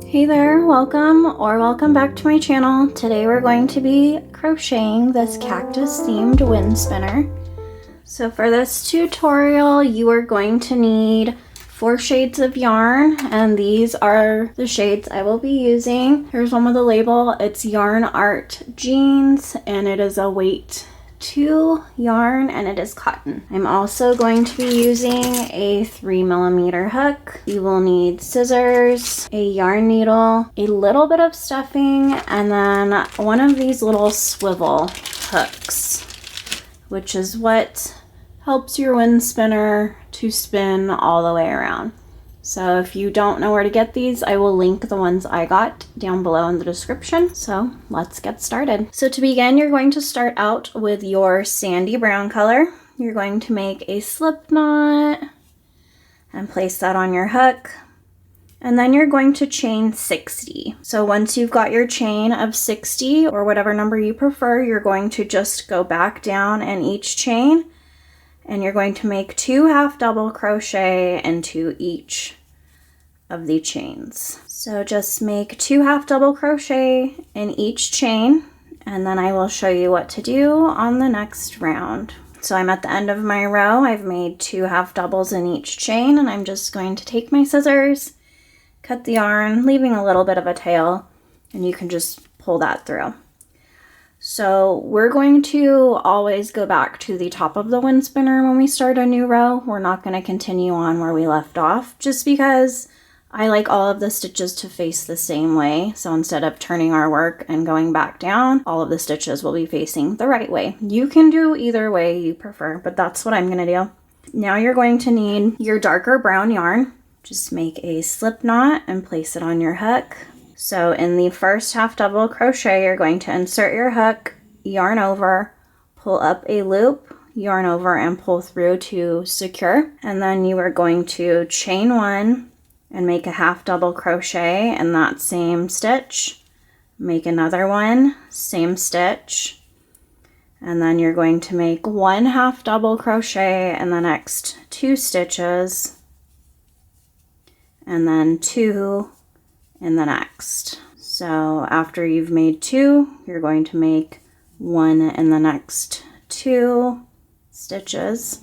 Hey there, welcome back to my channel. Today we're going to be crocheting this cactus themed wind spinner. So for this tutorial you are going to need 4 shades of yarn, and these are the shades I will be using. Here's one with a label. It's Yarn Art Jeans and it is a weight 2 yarn and it is cotton. I'm also going to be using a 3mm hook. You will need scissors, a yarn needle, a little bit of stuffing, and then one of these little swivel hooks, which is what helps your wind spinner to spin all the way around. So if you don't know where to get these, I will link the ones I got down below in the description. So let's get started. So to begin, you're going to start out with your sandy brown color. You're going to make a slip knot and place that on your hook. And then you're going to chain 60. So once you've got your chain of 60 or whatever number you prefer, you're going to just go back down in each chain. And you're going to make 2 half double crochet into each of the chains. So just make 2 half double crochet in each chain, and then I will show you what to do on the next round. So I'm at the end of my row. I've made 2 half doubles in each chain, and I'm just going to take my scissors, cut the yarn, leaving a little bit of a tail, and you can just pull that through. So we're going to always go back to the top of the wind spinner when we start a new row. We're not going to continue on where we left off, just because I like all of the stitches to face the same way. So instead of turning our work and going back down, all of the stitches will be facing the right way. You can do either way you prefer, but that's what I'm going to do. Now you're going to need your darker brown yarn. Just make a slip knot and place it on your hook. So in the first half double crochet, you're going to insert your hook, yarn over, pull up a loop, yarn over, and pull through to secure. And then you are going to chain 1 and make a half double crochet in that same stitch. Make another one, same stitch. And then you're going to make 1 half double crochet in the next 2 stitches. And then 2 in the next. So after you've made 2, you're going to make 1 in the next 2 stitches,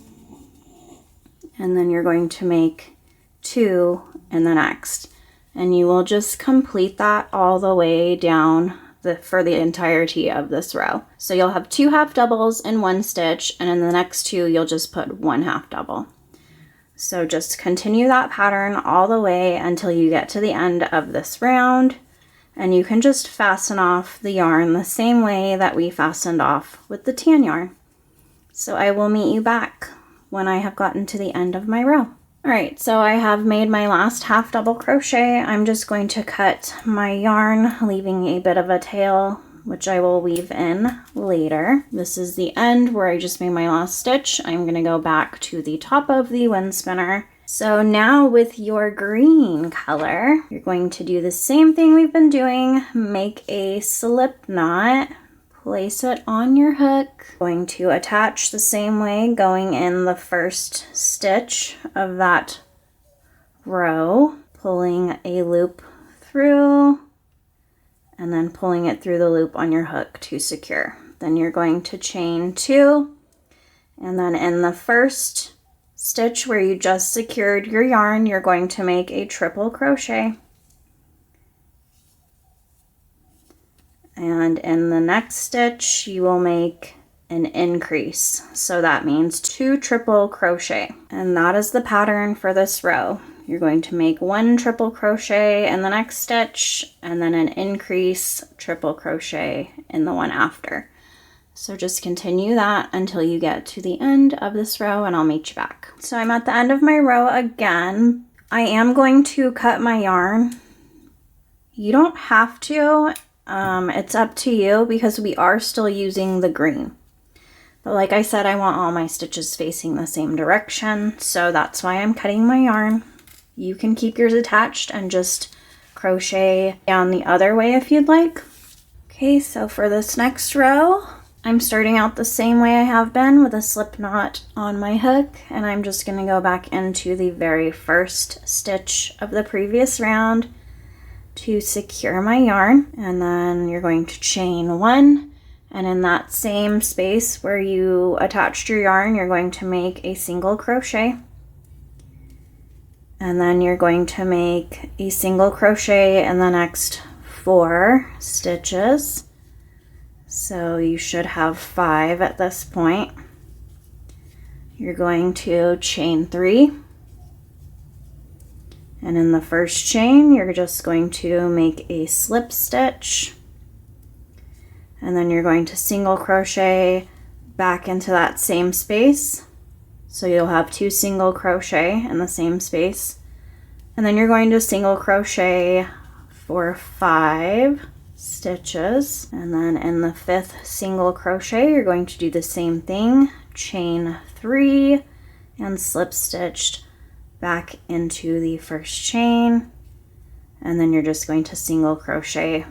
and then you're going to make 2 in the next, and you will just complete that all the way down for the entirety of this row. So you'll have 2 half doubles in 1 stitch, and in the next 2 you'll just put 1 half double. So just continue that pattern all the way until you get to the end of this round, and you can just fasten off the yarn the same way that we fastened off with the tan yarn. So I will meet you back when I have gotten to the end of my row. Alright, so I have made my last half double crochet. I'm just going to cut my yarn, leaving a bit of a tail, which I will weave in later. This is the end where I just made my last stitch. I'm going to go back to the top of the wind spinner. So now with your green color, you're going to do the same thing we've been doing. Make a slip knot, place it on your hook. Going to attach the same way, going in the first stitch of that row, pulling a loop through, and then pulling it through the loop on your hook to secure. Then you're going to chain 2, and then in the first stitch where you just secured your yarn, you're going to make a triple crochet. And in the next stitch, you will make an increase. So that means 2 triple crochet. And that is the pattern for this row. You're going to make 1 triple crochet in the next stitch, and then an increase triple crochet in the one after. So just continue that until you get to the end of this row, and I'll meet you back. So I'm at the end of my row again. I am going to cut my yarn. You don't have to. It's up to you because we are still using the green. But like I said, I want all my stitches facing the same direction, so that's why I'm cutting my yarn. You can keep yours attached and just crochet down the other way if you'd like. Okay, so for this next row, I'm starting out the same way I have been with a slip knot on my hook, and I'm just going to go back into the very first stitch of the previous round to secure my yarn, and then you're going to chain 1, and in that same space where you attached your yarn, you're going to make a single crochet, and then you're going to make a single crochet in the next 4 stitches. So you should have 5 at this point. You're going to chain 3. And in the first chain, you're just going to make a slip stitch. And then you're going to single crochet back into that same space. So you'll have 2 single crochet in the same space. And then you're going to single crochet for 5 stitches. And then in the 5th single crochet, you're going to do the same thing. Chain 3 and slip stitched back into the first chain, and then you're just going to single crochet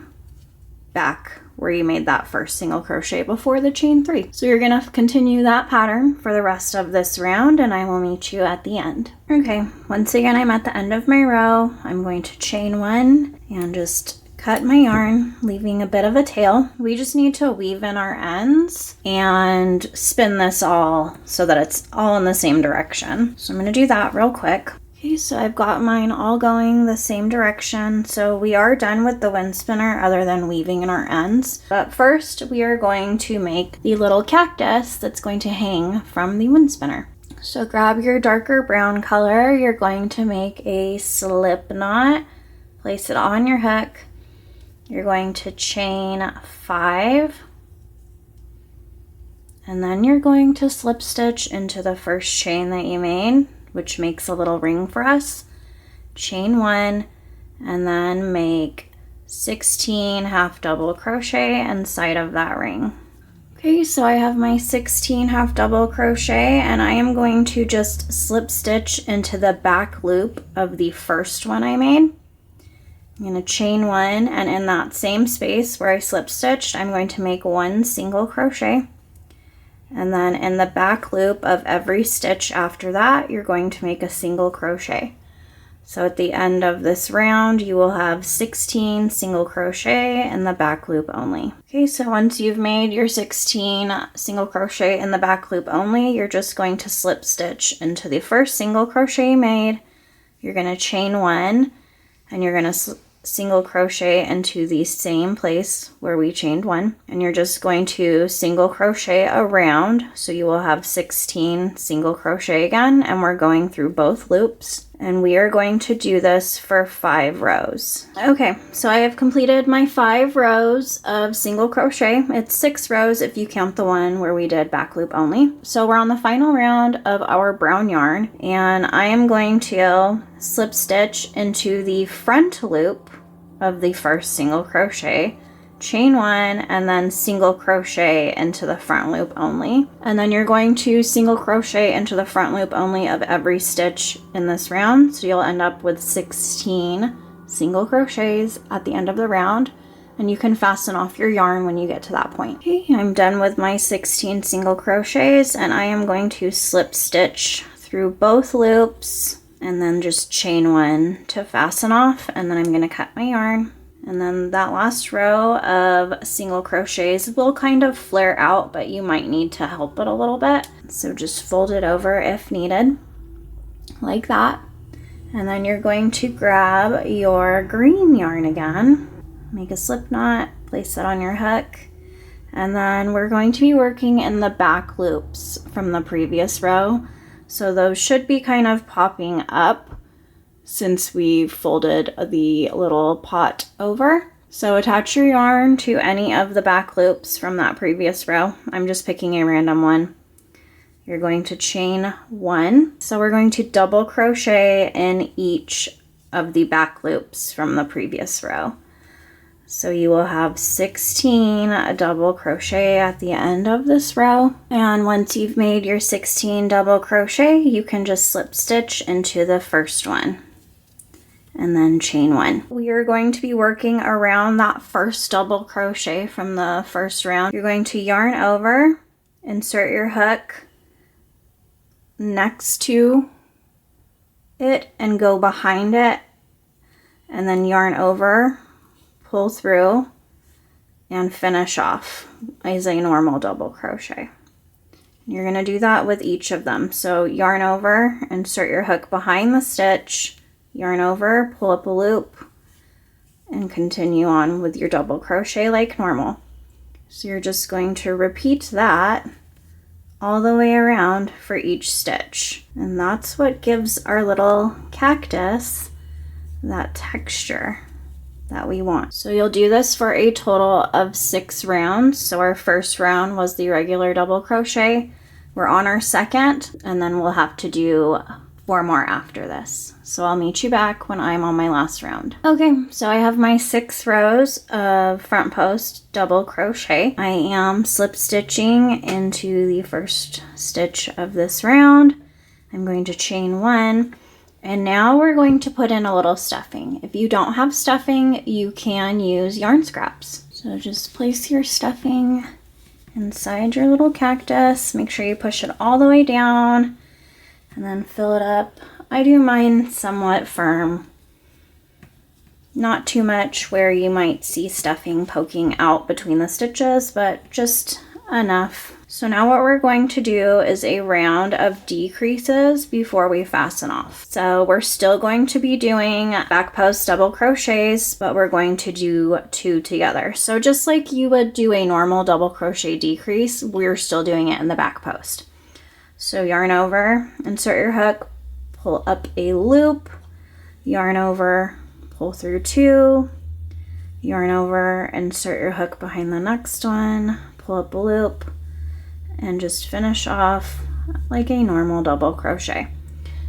back where you made that first single crochet before the chain 3. So you're gonna continue that pattern for the rest of this round, and I will meet you at the end. Okay, once again, I'm at the end of my row. I'm going to chain 1 and just cut my yarn, leaving a bit of a tail. We just need to weave in our ends and spin this all so that it's all in the same direction. So I'm gonna do that real quick. Okay, so I've got mine all going the same direction. So we are done with the wind spinner other than weaving in our ends. But first we are going to make the little cactus that's going to hang from the wind spinner. So grab your darker brown color. You're going to make a slip knot, place it on your hook. You're going to chain 5, and then you're going to slip stitch into the first chain that you made, which makes a little ring for us. Chain 1, and then make 16 half double crochet inside of that ring. Okay, so I have my 16 half double crochet, and I am going to just slip stitch into the back loop of the first one I made. I'm going to chain 1, and in that same space where I slip stitched, I'm going to make 1 single crochet. And then in the back loop of every stitch after that, you're going to make a single crochet. So at the end of this round, you will have 16 single crochet in the back loop only. Okay, so once you've made your 16 single crochet in the back loop only, you're just going to slip stitch into the first single crochet you made. You're going to chain 1, and you're going to single crochet into the same place where we chained 1, and you're just going to single crochet around, so you will have 16 single crochet again, and we're going through both loops, and we are going to do this for 5 rows. Okay, so I have completed my 5 rows of single crochet. It's 6 rows if you count the one where we did back loop only. So we're on the final round of our brown yarn, and I am going to slip stitch into the front loop of the first single crochet, chain 1, and then single crochet into the front loop only. And then you're going to single crochet into the front loop only of every stitch in this round, so you'll end up with 16 single crochets at the end of the round, and you can fasten off your yarn when you get to that point. Okay, I'm done with my 16 single crochets, and I am going to slip stitch through both loops and then just chain 1 to fasten off, and then I'm going to cut my yarn. And then that last row of single crochets will kind of flare out, but you might need to help it a little bit. So just fold it over if needed, like that. And then you're going to grab your green yarn again, make a slip knot, place it on your hook, and then we're going to be working in the back loops from the previous row. So those should be kind of popping up since we folded the little pot over. So attach your yarn to any of the back loops from that previous row. I'm just picking a random one. You're going to chain 1. So we're going to double crochet in each of the back loops from the previous row. So you will have 16 double crochet at the end of this row. And once you've made your 16 double crochet, you can just slip stitch into the first one and then chain 1. We are going to be working around that first double crochet from the first round. You're going to yarn over, insert your hook next to it and go behind it, and then yarn over, pull through, and finish off as a normal double crochet. You're going to do that with each of them. So yarn over, insert your hook behind the stitch, yarn over, pull up a loop, and continue on with your double crochet like normal. So you're just going to repeat that all the way around for each stitch. And that's what gives our little cactus that texture that we want. So you'll do this for a total of 6 rounds. So our first round was the regular double crochet. We're on our second, and then we'll have to do 4 more after this. So I'll meet you back when I'm on my last round. Okay, so I have my 6 rows of front post double crochet. I am slip stitching into the first stitch of this round. I'm going to chain 1, and now we're going to put in a little stuffing. If you don't have stuffing, you can use yarn scraps. So just place your stuffing inside your little cactus. Make sure you push it all the way down and then fill it up. I do mine somewhat firm, not too much where you might see stuffing poking out between the stitches, but just enough. So now what we're going to do is a round of decreases before we fasten off. So we're still going to be doing back post double crochets, but we're going to do 2 together. So just like you would do a normal double crochet decrease, we're still doing it in the back post. So yarn over, insert your hook, pull up a loop, yarn over, pull through 2, yarn over, insert your hook behind the next one, pull up a loop, and just finish off like a normal double crochet.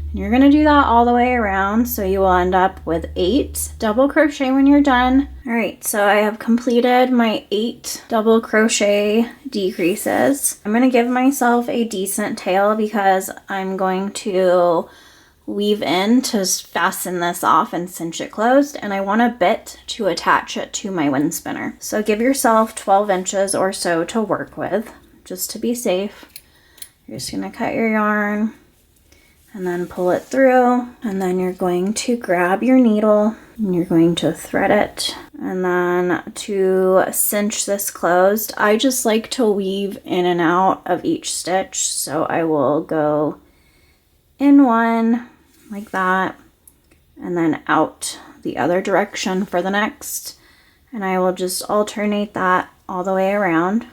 And you're going to do that all the way around, so you will end up with 8 double crochet when you're done. All right, so I have completed my 8 double crochet decreases. I'm going to give myself a decent tail because I'm going to weave in to fasten this off and cinch it closed, and I want a bit to attach it to my wind spinner. So give yourself 12 inches or so to work with, just to be safe. You're just going to cut your yarn and then pull it through, and then you're going to grab your needle and you're going to thread it. And then to cinch this closed, I just like to weave in and out of each stitch. So I will go in one like that and then out the other direction for the next. And I will just alternate that all the way around.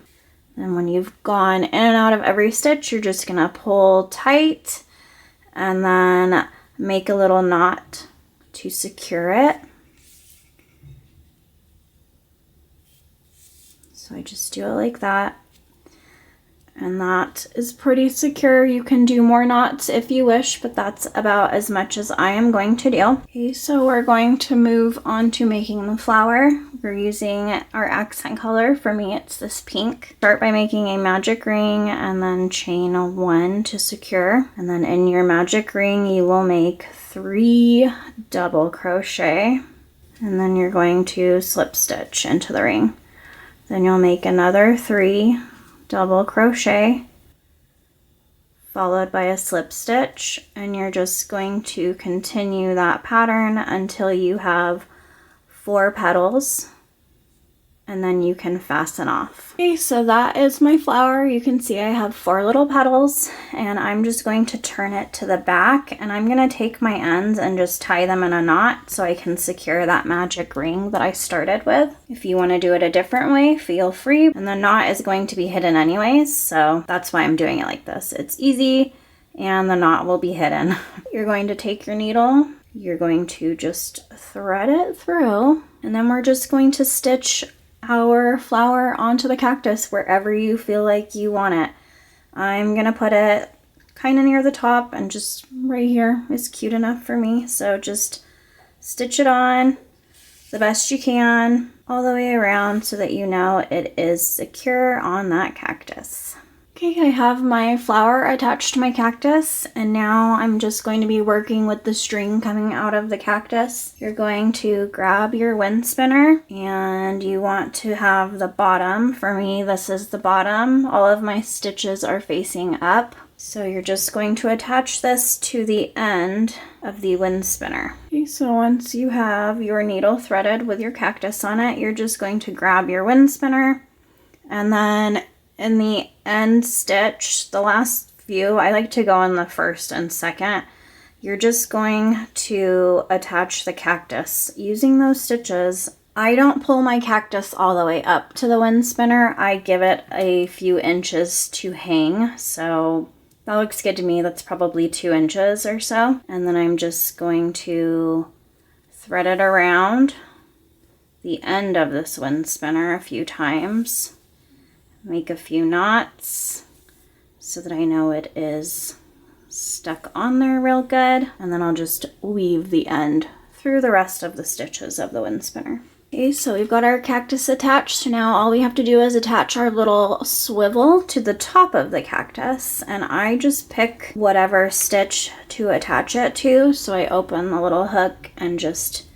And when you've gone in and out of every stitch, you're just gonna pull tight and then make a little knot to secure it. So I just do it like that. And that is pretty secure. You can do more knots if you wish, but that's about as much as I am going to do. Okay, so we're going to move on to making the flower. We're using our accent color. For me, it's this pink. Start by making a magic ring and then chain 1 to secure. And then in your magic ring, you will make 3 double crochet. And then you're going to slip stitch into the ring. Then you'll make another 3 double crochet followed by a slip stitch, and you're just going to continue that pattern until you have 4 petals, and then you can fasten off. Okay, so that is my flower. You can see I have 4 little petals, and I'm just going to turn it to the back, and I'm going to take my ends and just tie them in a knot so I can secure that magic ring that I started with. If you want to do it a different way, feel free. And the knot is going to be hidden anyways, so that's why I'm doing it like this. It's easy, and the knot will be hidden. You're going to take your needle, you're going to just thread it through, and then we're just going to stitch our flower onto the cactus wherever you feel like you want it. I'm gonna put it kind of near the top, and just right here is cute enough for me. So just stitch it on the best you can all the way around so that you know it is secure on that cactus. Okay, I have my flower attached to my cactus, and now I'm just going to be working with the string coming out of the cactus. You're going to grab your wind spinner, and you want to have the bottom. For me, this is the bottom. All of my stitches are facing up. So you're just going to attach this to the end of the wind spinner. Okay, so once you have your needle threaded with your cactus on it, you're just going to grab your wind spinner, and then in the end stitch, the last few, I like to go in the first and second, you're just going to attach the cactus using those stitches. I don't pull my cactus all the way up to the wind spinner. I give it a few inches to hang, so that looks good to me. That's probably 2 inches or so. And then I'm just going to thread it around the end of this wind spinner a few times. Make a few knots so that I know it is stuck on there real good. And then I'll just weave the end through the rest of the stitches of the wind spinner. Okay, so we've got our cactus attached. Now all we have to do is attach our little swivel to the top of the cactus, and I just pick whatever stitch to attach it to. So I open the little hook and just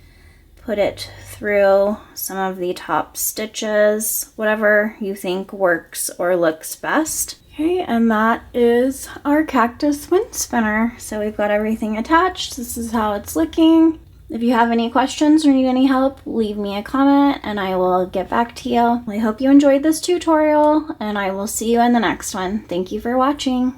put it through some of the top stitches, whatever you think works or looks best. Okay, and that is our cactus wind spinner. So we've got everything attached. This is how it's looking. If you have any questions or need any help, leave me a comment and I will get back to you. I hope you enjoyed this tutorial and I will see you in the next one. Thank you for watching.